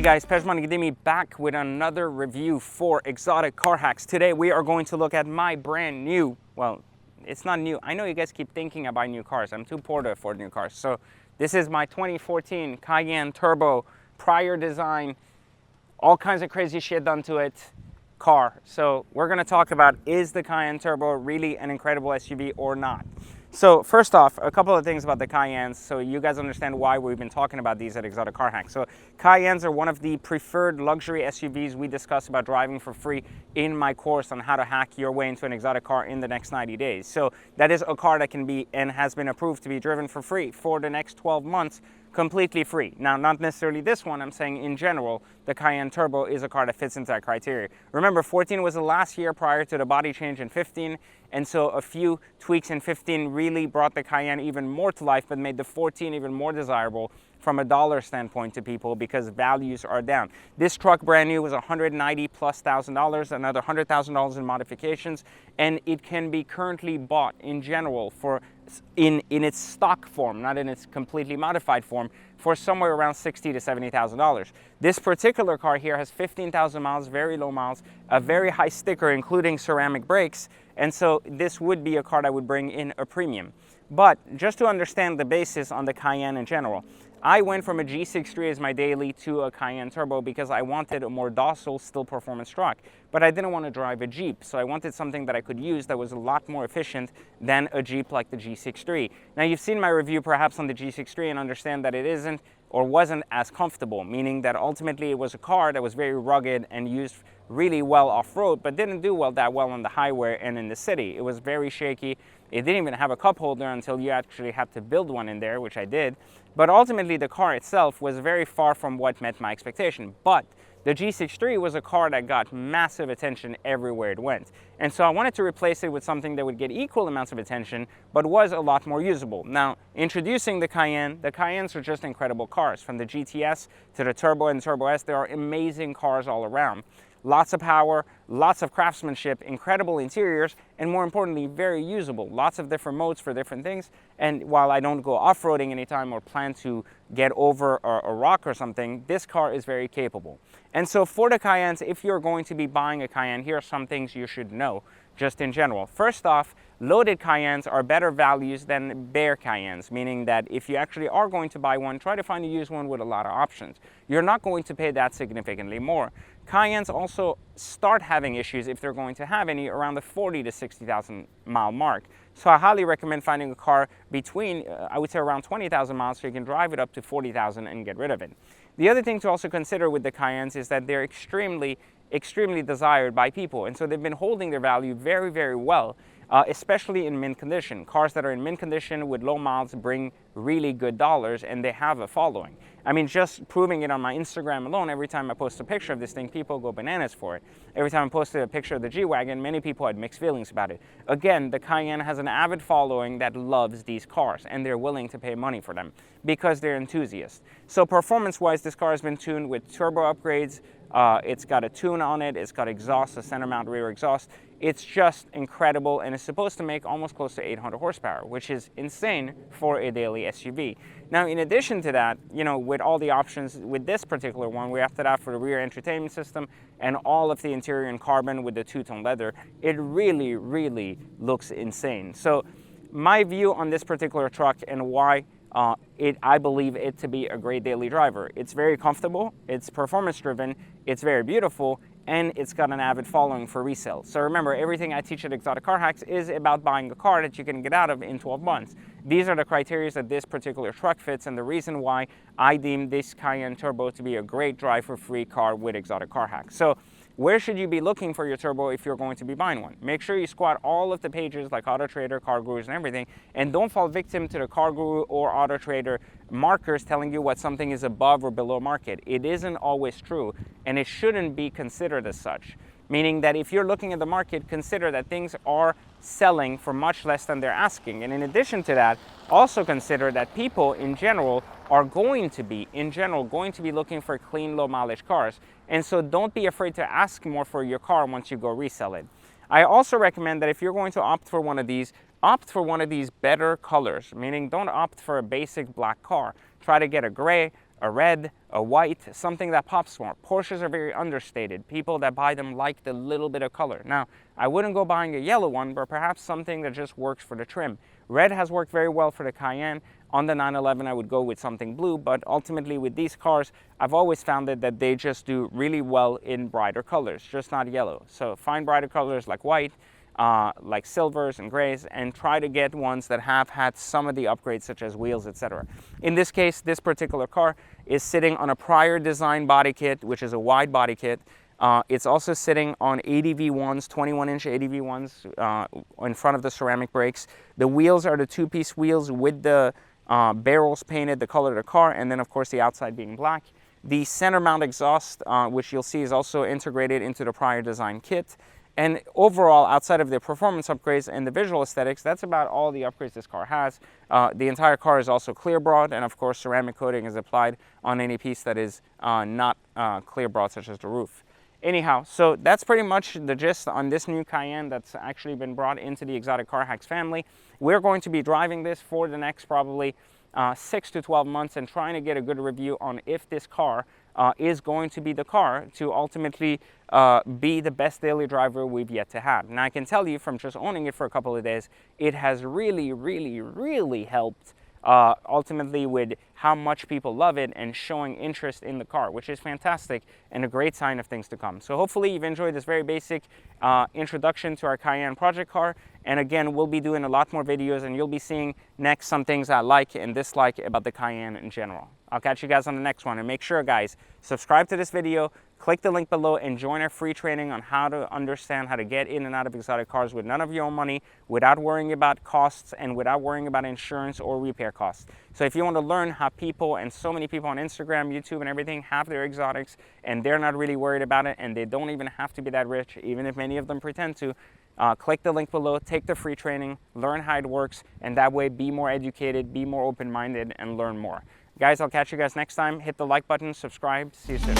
guys, Pejman Gdimi back with another review for Exotic Car Hacks. Today we are going to look at my brand new, well, it's not new. I know you guys keep thinking about new cars. I'm too poor to afford new cars. So this is my 2014 Cayenne Turbo, prior design, all kinds of crazy shit done to it car. So we're gonna talk about, is the Cayenne Turbo really an incredible SUV or not? So first off, a couple of things about the Cayennes so you guys understand why we've been talking about these at Exotic Car Hacks. So Cayennes are one of the preferred luxury SUVs we discuss about driving for free in my course on how to hack your way into an exotic car in the next 90 days. So that is a car that can be and has been approved to be driven for free for the next 12 months, completely free. Now, not necessarily this one, I'm saying in general, the Cayenne Turbo is a car that fits into that criteria. Remember, 14 was the last year prior to the body change in 15, and so a few tweaks in 15 really brought the Cayenne even more to life, but made the 14 even more desirable from a dollar standpoint to people because values are down. This truck brand new was $190,000+, another $100,000 in modifications, and it can be currently bought in general for in its stock form, not in its completely modified form, for somewhere around $60,000 to $70,000. This particular car here has 15,000 miles, very low miles, a very high sticker, including ceramic brakes, and so this would be a car that would bring in a premium. But just to understand the basis on the Cayenne in general, I went from a G63 as my daily to a Cayenne Turbo because I wanted a more docile, still performance truck. But I didn't want to drive a Jeep, so I wanted something that I could use that was a lot more efficient than a Jeep like the G63. Now, you've seen my review perhaps on the G63 and understand that it isn't or wasn't as comfortable, meaning that ultimately it was a car that was very rugged and used really well off-road, but didn't do that well on the highway and in the city. It was very shaky. It didn't even have a cup holder until you actually had to build one in there, which I did. But ultimately, the car itself was very far from what met my expectation. But the G63 was a car that got massive attention everywhere it went. And so I wanted to replace it with something that would get equal amounts of attention, but was a lot more usable. Now, introducing the Cayennes are just incredible cars. From the GTS to the Turbo and Turbo S, there are amazing cars all around. Lots of power, lots of craftsmanship, incredible interiors, and more importantly, very usable. Lots of different modes for different things. And while I don't go off-roading anytime or plan to get over a rock or something, this car is very capable. And so for the Cayennes, if you're going to be buying a Cayenne, here are some things you should know just in general. First off, loaded Cayennes are better values than bare Cayennes, meaning that if you actually are going to buy one, try to find a used one with a lot of options. You're not going to pay that significantly more. Cayennes also start having issues, if they're going to have any, around the 40 to 60,000 mile mark. So I highly recommend finding a car between, I would say around 20,000 miles so you can drive it up to 40,000 and get rid of it. The other thing to also consider with the Cayennes is that they're extremely desired by people, and so they've been holding their value very, very well, especially in mint condition. Cars that are in mint condition with low miles bring really good dollars, and they have a following. I mean, just proving it on my Instagram alone, every time I post a picture of this thing, people go bananas for it. Every time I posted a picture of the G-Wagon, many people had mixed feelings about it. Again, the Cayenne has an avid following that loves these cars, and they're willing to pay money for them because they're enthusiasts. So performance-wise, this car has been tuned with turbo upgrades. It's got a tune on it, it's got exhaust, a center mount rear exhaust. It's just incredible, and it's supposed to make almost close to 800 horsepower, which is insane for a daily SUV. Now, in addition to that, you know, with all the options, with this particular one, we opted out for the rear entertainment system and all of the interior in carbon with the two-tone leather. It really, really looks insane. So my view on this particular truck and why I believe it to be a great daily driver. It's very comfortable, it's performance driven, it's very beautiful, and it's got an avid following for resale. So remember, everything I teach at Exotic Car Hacks is about buying a car that you can get out of in 12 months. These are the criteria that this particular truck fits, and the reason why I deem this Cayenne Turbo to be a great drive-for-free car with Exotic Car Hacks. So where should you be looking for your Turbo if you're going to be buying one? Make sure you squat all of the pages like Auto Trader, Car Gurus, and everything, and don't fall victim to the Car Guru or Auto Trader markers telling you what something is above or below market. It isn't always true, and it shouldn't be considered as such. Meaning that if you're looking at the market, consider that things are selling for much less than they're asking. And in addition to that, also consider that people in general are going to be looking for clean, low mileage cars. And so don't be afraid to ask more for your car once you go resell it. I also recommend that if you're going to opt for one of these better colors, meaning don't opt for a basic black car. Try to get a gray, a red, a white, something that pops more. Porsches are very understated. People that buy them like the little bit of color. Now, I wouldn't go buying a yellow one, but perhaps something that just works for the trim. Red has worked very well for the Cayenne. On the 911, I would go with something blue, but ultimately with these cars, I've always found that they just do really well in brighter colors, just not yellow. So find brighter colors like white, like silvers and grays, and try to get ones that have had some of the upgrades such as wheels, etc. In this case, this particular car is sitting on a prior design body kit, which is a wide body kit. It's also sitting on ADV1s, 21-inch ADV1s in front of the ceramic brakes. The wheels are the two-piece wheels with the barrels painted the color of the car, and then of course the outside being black. The center mount exhaust, which you'll see is also integrated into the prior design kit. And overall, outside of the performance upgrades and the visual aesthetics, that's about all the upgrades this car has. The entire car is also clear brought, and of course ceramic coating is applied on any piece that is not clear brought, such as the roof. Anyhow, so that's pretty much the gist on this new Cayenne that's actually been brought into the Exotic Car Hacks family. We're going to be driving this for the next probably 6 to 12 months and trying to get a good review on if this car is going to be the car to ultimately be the best daily driver we've yet to have. And I can tell you from just owning it for a couple of days, it has really, really, really helped ultimately with how much people love it and showing interest in the car, which is fantastic and a great sign of things to come. So hopefully you've enjoyed this very basic introduction to our Cayenne project car. And again, we'll be doing a lot more videos, and you'll be seeing next some things I like and dislike about the Cayenne in general. I'll catch you guys on the next one, and make sure, guys, subscribe to this video, click the link below, and join our free training on how to understand how to get in and out of exotic cars with none of your own money, without worrying about costs and without worrying about insurance or repair costs. So if you want to learn how people, and so many people on Instagram, YouTube, and everything have their exotics and they're not really worried about it, and they don't even have to be that rich, even if many of them pretend to, click the link below, take the free training, learn how it works, and that way be more educated, be more open-minded, and learn more. Guys, I'll catch you guys next time. Hit the like button, subscribe. See you soon.